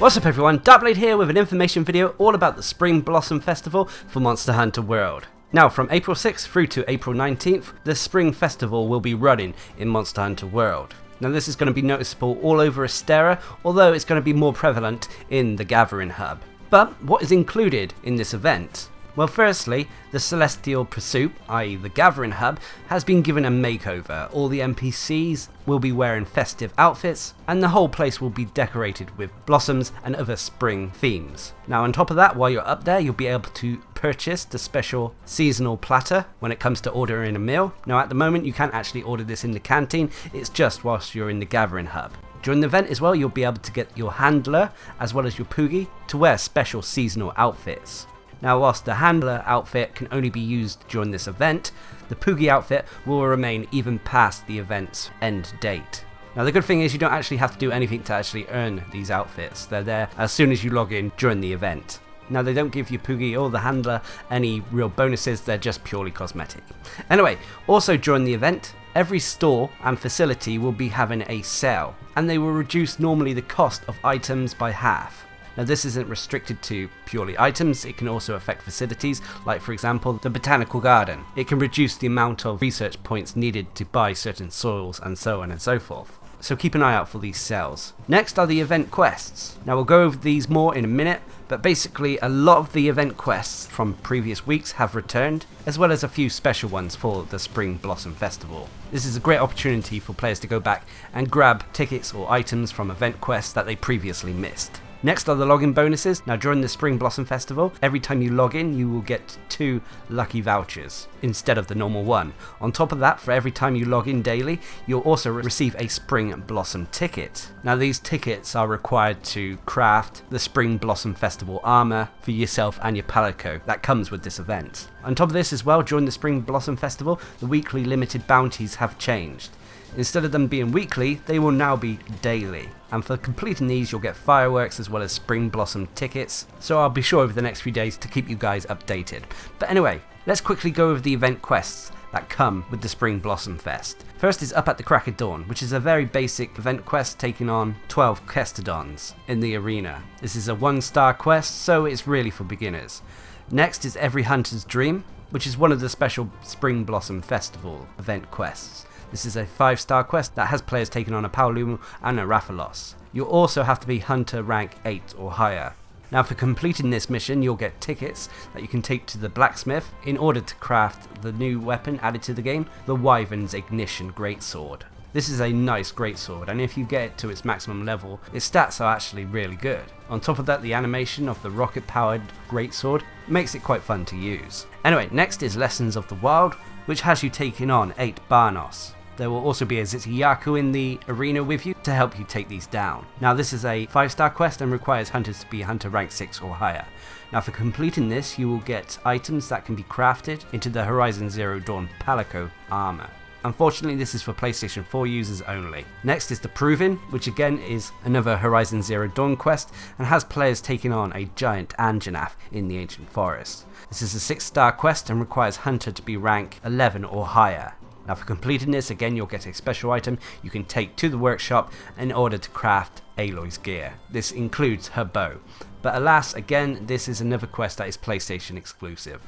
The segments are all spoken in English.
What's up everyone, Darcblade here with an information video all about the Spring Blossom Festival for Monster Hunter World. Now from April 6th through to April 19th, the Spring Festival will be running in Monster Hunter World. Now this is going to be noticeable all over Astera, although it's going to be more prevalent in the Gathering Hub. But what is included in this event? Well, firstly, the Celestial Pursuit, i.e. the Gathering Hub, has been given a makeover. All the NPCs will be wearing festive outfits, and the whole place will be decorated with blossoms and other spring themes. Now on top of that, while you're up there, you'll be able to purchase the special seasonal platter when it comes to ordering a meal. Now at the moment, you can't actually order this in the canteen, it's just whilst you're in the Gathering Hub. During the event as well, you'll be able to get your handler, as well as your Poogie, to wear special seasonal outfits. Now whilst the handler outfit can only be used during this event, the Poogie outfit will remain even past the event's end date. Now the good thing is you don't actually have to do anything to actually earn these outfits, they're there as soon as you log in during the event. Now they don't give you Poogie or the handler any real bonuses, they're just purely cosmetic. Anyway, also during the event, every store and facility will be having a sale, and they will reduce normally the cost of items by half. Now this isn't restricted to purely items, it can also affect facilities, like for example the Botanical Garden. It can reduce the amount of research points needed to buy certain soils and so on and so forth. So keep an eye out for these sales. Next are the event quests. Now we'll go over these more in a minute, but basically a lot of the event quests from previous weeks have returned, as well as a few special ones for the Spring Blossom Festival. This is a great opportunity for players to go back and grab tickets or items from event quests that they previously missed. Next are the login bonuses. Now during the Spring Blossom Festival, every time you log in you will get 2 lucky vouchers instead of the normal 1. On top of that, for every time you log in daily, you'll also receive a Spring Blossom ticket. Now these tickets are required to craft the Spring Blossom Festival armor for yourself and your Palico that comes with this event. On top of this as well, during the Spring Blossom Festival, the weekly limited bounties have changed. Instead of them being weekly, they will now be daily. And for completing these, you'll get fireworks as well as Spring Blossom tickets. So I'll be sure over the next few days to keep you guys updated. But anyway, let's quickly go over the event quests that come with the Spring Blossom Fest. First is Up at the Crack of Dawn, which is a very basic event quest taking on 12 Kestodons in the arena. This is a 1-star quest, so it's really for beginners. Next is Every Hunter's Dream, which is one of the special Spring Blossom Festival event quests. This is a 5-star quest that has players taking on a Paolumu and a Rathalos. You'll also have to be Hunter rank 8 or higher. Now for completing this mission, you'll get tickets that you can take to the blacksmith in order to craft the new weapon added to the game, the Wyvern's Ignition Greatsword. This is a nice greatsword, and if you get it to its maximum level, its stats are actually really good. On top of that, the animation of the rocket-powered greatsword makes it quite fun to use. Anyway, next is Lessons of the Wild, which has you taking on 8 Barnos. There will also be a Zitsuyaku in the arena with you to help you take these down. Now this is a 5-star quest and requires hunters to be hunter rank 6 or higher. Now for completing this, you will get items that can be crafted into the Horizon Zero Dawn Palico armor. Unfortunately, this is for PlayStation 4 users only. Next is The Proving, which again is another Horizon Zero Dawn quest and has players taking on a giant Anjanath in the Ancient Forest. This is a 6-star quest and requires hunter to be rank 11 or higher. Now for completing this, again you'll get a special item you can take to the workshop in order to craft Aloy's gear. This includes her bow. But alas, again, this is another quest that is PlayStation exclusive.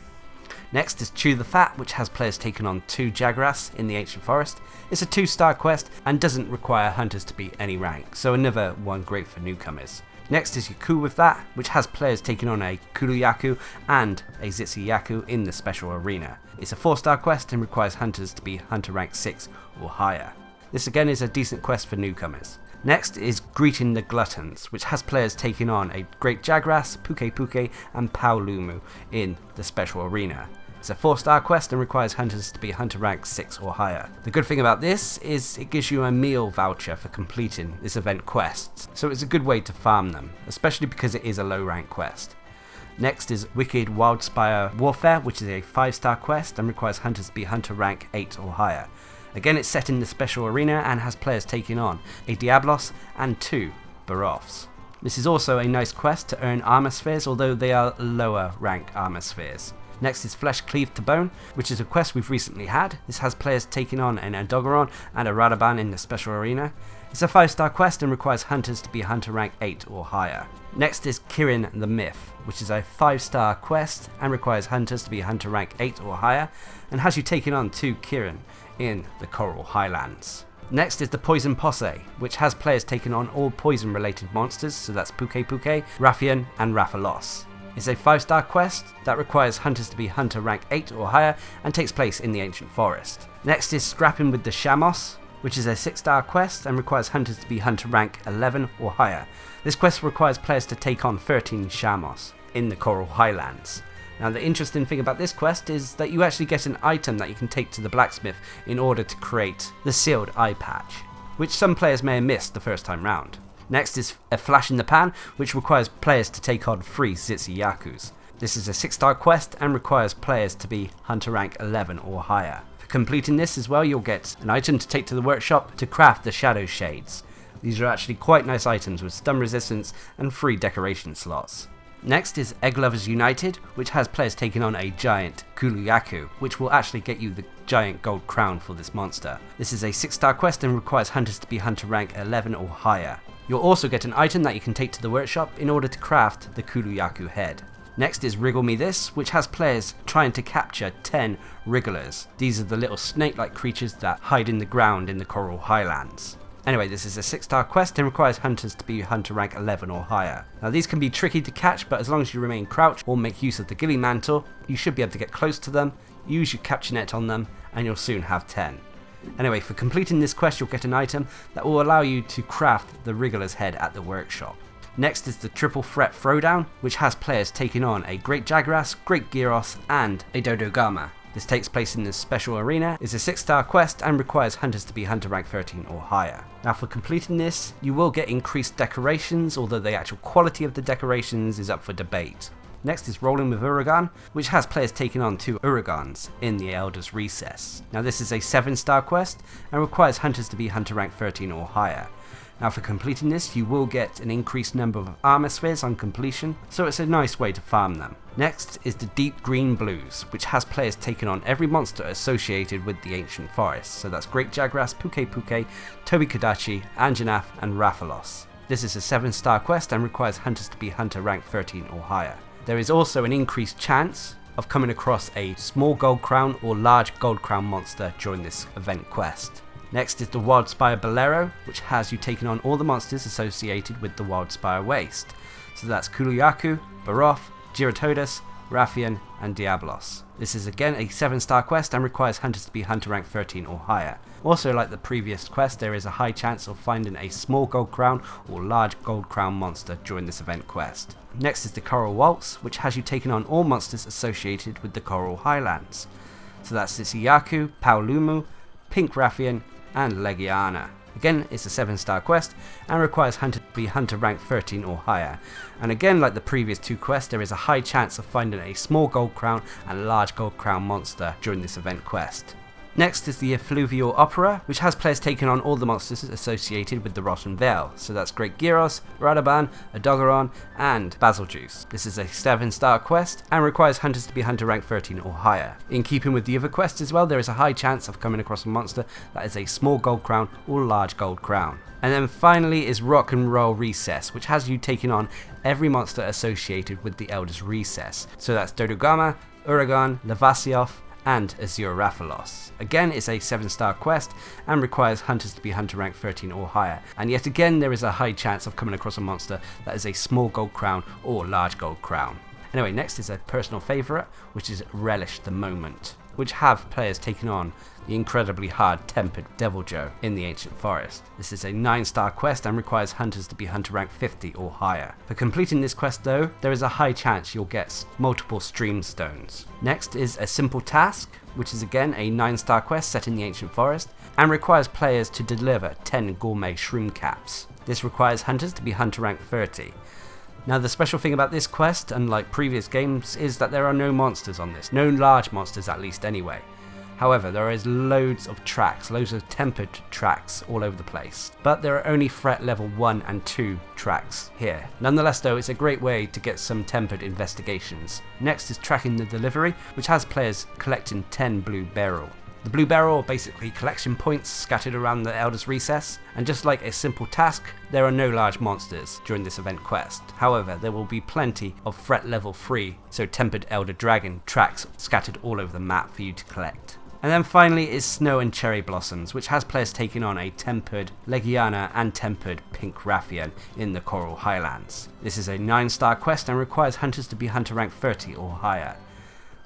Next is Chew the Fat, which has players taking on 2 Jagras in the Ancient Forest. It's a 2-star quest and doesn't require hunters to be any rank, so another one great for newcomers. Next is Yaku with That, which has players taking on a Kuruyaku and a Zitsuyaku in the special arena. It's a 4-star quest and requires hunters to be hunter rank 6 or higher. This again is a decent quest for newcomers. Next is Greeting the Gluttons, which has players taking on a Great Jagras, Puke and Paolumu in the special arena. It's a 4-star quest and requires hunters to be hunter rank 6 or higher. The good thing about this is it gives you a meal voucher for completing this event quest, so it's a good way to farm them, especially because it is a low rank quest. Next is Wicked Wildspire Warfare, which is a 5-star quest and requires hunters to be hunter rank 8 or higher. Again, it's set in the special arena and has players taking on a Diablos and 2 Baroths. This is also a nice quest to earn armor spheres, although they are lower rank armor spheres. Next is Flesh Cleaved to Bone, which is a quest we've recently had. This has players taking on an Adogaron and a Radaban in the special arena. It's a 5-star quest and requires hunters to be hunter rank 8 or higher. Next is Kirin the Myth, which is a 5-star quest and requires hunters to be hunter rank 8 or higher, and has you taking on 2 Kirin in the Coral Highlands. Next is the Poison Posse, which has players taking on all poison related monsters, so that's Puke, Raffian and Rathalos. It's a 5-star quest that requires hunters to be hunter rank 8 or higher and takes place in the Ancient Forest. Next is Scrapping with the Shamos, which is a 6-star quest and requires hunters to be hunter rank 11 or higher. This quest requires players to take on 13 Shamos in the Coral Highlands. Now the interesting thing about this quest is that you actually get an item that you can take to the blacksmith in order to create the sealed eye patch, which some players may have missed the first time round. Next is a Flash in the Pan, which requires players to take on 3 Zitsuyakus. This is a 6-star quest and requires players to be hunter rank 11 or higher. For completing this as well, you'll get an item to take to the workshop to craft the Shadow Shades. These are actually quite nice items with stun resistance and 3 decoration slots. Next is Egg Lovers United, which has players taking on a giant Kuluyaku, which will actually get you the giant gold crown for this monster. This is a 6-star quest and requires hunters to be hunter rank 11 or higher. You'll also get an item that you can take to the workshop in order to craft the Kuluyaku head. Next is Wriggle Me This, which has players trying to capture 10 Wrigglers. These are the little snake-like creatures that hide in the ground in the Coral Highlands. Anyway, this is a 6-star quest and requires hunters to be hunter rank 11 or higher. Now these can be tricky to catch, but as long as you remain crouched or make use of the Ghillie Mantle, you should be able to get close to them, use your capture net on them, and you'll soon have 10. Anyway, for completing this quest you'll get an item that will allow you to craft the Wriggler's head at the workshop. Next is the Triple Threat Throwdown, which has players taking on a Great Jagras, Great Gyros, and a Dodogama. This takes place in the special arena, is a 6-star quest and requires hunters to be hunter rank 13 or higher. Now for completing this, you will get increased decorations, although the actual quality of the decorations is up for debate. Next is Rolling with Uragan, which has players taking on 2 Uragans in the Elder's Recess. Now this is a 7-star quest and requires hunters to be hunter rank 13 or higher. Now for completing this, you will get an increased number of armor spheres on completion, so it's a nice way to farm them. Next is the Deep Green Blues, which has players taking on every monster associated with the Ancient Forest, so that's Great Jagras, Puke, Tobi Kadachi, Anjanath and Rathalos. This is a 7-star quest and requires hunters to be hunter rank 13 or higher. There is also an increased chance of coming across a small gold crown or large gold crown monster during this event quest. Next is the Wildspire Bolero, which has you taking on all the monsters associated with the Wildspire Waste. So that's Kuluyaku, Baroth, Giratodus, Raffian and Diablos. This is again a 7-star quest and requires hunters to be hunter rank 13 or higher. Also, like the previous quest, there is a high chance of finding a small gold crown or large gold crown monster during this event quest. Next is the Coral Waltz, which has you taking on all monsters associated with the Coral Highlands. So that's Zitsuyaku, Paolumu, Pink Raffian and Legiana. Again, it's a 7-star quest and requires hunter to be hunter rank 13 or higher. And again, like the previous 2 quests, there is a high chance of finding a small gold crown and a large gold crown monster during this event quest. Next is the Effluvial Opera, which has players taking on all the monsters associated with the Rotten Vale. So that's Great Gyros, Radaban, Adogaron, and Basiljuice. This is a 7-star quest and requires hunters to be hunter rank 13 or higher. In keeping with the other quests as well, there is a high chance of coming across a monster that is a small gold crown or large gold crown. And then finally is Rock and Roll Recess, which has you taking on every monster associated with the Elder's Recess. So that's Dodogama, Uragan, Lavasioth, and Azure Rathalos. Again, it's a 7-star quest and requires hunters to be hunter rank 13 or higher. And yet again, there is a high chance of coming across a monster that is a small gold crown or large gold crown. Anyway, next is a personal favourite, which is Relish the Moment, which have players taking on the incredibly hard-tempered Devil Joe in the Ancient Forest. This is a 9-star quest and requires hunters to be hunter rank 50 or higher. For completing this quest though, there is a high chance you'll get multiple stream stones. Next is a Simple Task, which is again a 9-star quest set in the Ancient Forest and requires players to deliver 10 gourmet shroom caps. This requires hunters to be hunter rank 30. Now the special thing about this quest, unlike previous games, is that there are no monsters on this, no large monsters at least anyway. However, there is loads of tracks, loads of tempered tracks all over the place. But there are only threat level 1 and 2 tracks here. Nonetheless though, it's a great way to get some tempered investigations. Next is tracking the delivery, which has players collecting 10 blue beryl. The blue beryl are basically collection points scattered around the Elder's Recess, and just like a simple task, there are no large monsters during this event quest. However, there will be plenty of threat level 3, so tempered Elder Dragon tracks scattered all over the map for you to collect. And then finally is Snow and Cherry Blossoms, which has players taking on a tempered Legiana and tempered Pink Rathian in the Coral Highlands. This is a 9-star quest and requires hunters to be hunter rank 30 or higher.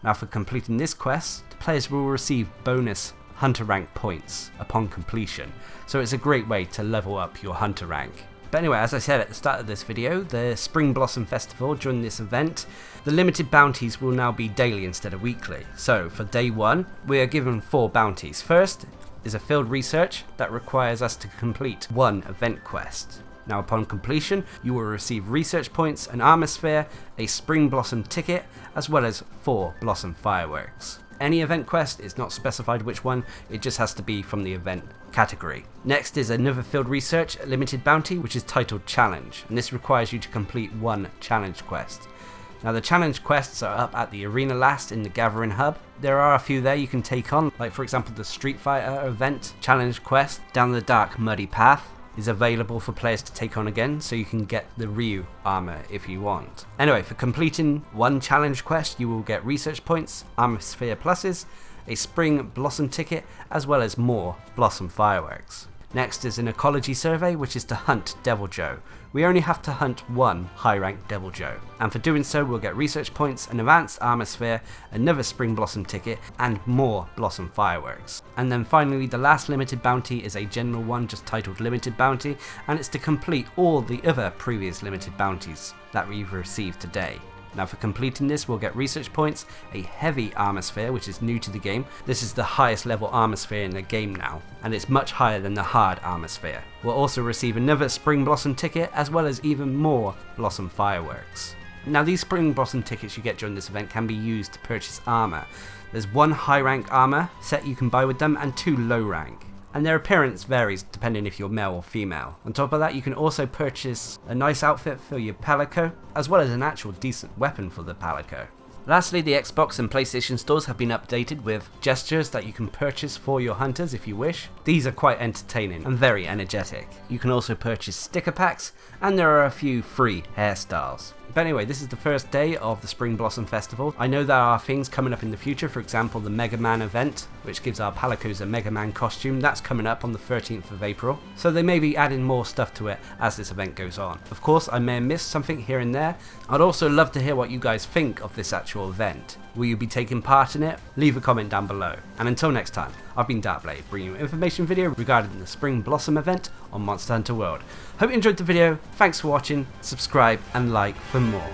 Now for completing this quest, the players will receive bonus hunter rank points upon completion, so it's a great way to level up your hunter rank. But anyway, as I said at the start of this video, the Spring Blossom Festival during this event, the limited bounties will now be daily instead of weekly. So for day 1, we are given 4 bounties. First is a field research that requires us to complete 1 event quest. Now upon completion, you will receive research points, an armor sphere, a Spring Blossom ticket, as well as 4 Blossom fireworks. Any event quest is not specified which one, it just has to be from the event category. Next is another field research limited bounty, which is titled Challenge, and this requires you to complete 1 challenge quest. Now the challenge quests are up at the Arena Last in the Gathering Hub. There are a few there you can take on, like for example the Street Fighter event challenge quest, Down the Dark Muddy Path, is available for players to take on again, so you can get the Ryu armor if you want. Anyway, for completing 1 challenge quest, you will get research points, armor sphere pluses, a Spring Blossom ticket, as well as more Blossom fireworks. Next is an ecology survey, which is to hunt Devil Joe. We only have to hunt 1 high-ranked Devil Joe, and for doing so we'll get research points, an advanced armor sphere, another Spring Blossom ticket, and more Blossom fireworks. And then finally the last limited bounty is a general one just titled Limited Bounty, and it's to complete all the other previous limited bounties that we've received today. Now for completing this we'll get research points, a heavy armor sphere which is new to the game. This is the highest level armor sphere in the game now, and it's much higher than the hard armor sphere. We'll also receive another Spring Blossom ticket, as well as even more Blossom fireworks. Now these Spring Blossom tickets you get during this event can be used to purchase armor. There's 1 high rank armor set you can buy with them, and 2 low rank. And their appearance varies depending if you're male or female. On top of that, you can also purchase a nice outfit for your Palico, as well as an actual decent weapon for the Palico. Lastly, the Xbox and PlayStation stores have been updated with gestures that you can purchase for your hunters if you wish. These are quite entertaining and very energetic. You can also purchase sticker packs, and there are a few free hairstyles. But anyway, this is the first day of the Spring Blossom Festival. I know there are things coming up in the future, for example the Mega Man event, which gives our Palicos a Mega Man costume. That's coming up on the 13th of April, so they may be adding more stuff to it as this event goes on. Of course, I may have missed something here and there. I'd also love to hear what you guys think of this actual event. Will you be taking part in it? Leave a comment down below. And until next time, I've been Darcblade, bringing you an information video regarding the Spring Blossom event on Monster Hunter World. Hope you enjoyed the video, thanks for watching, subscribe and like for more.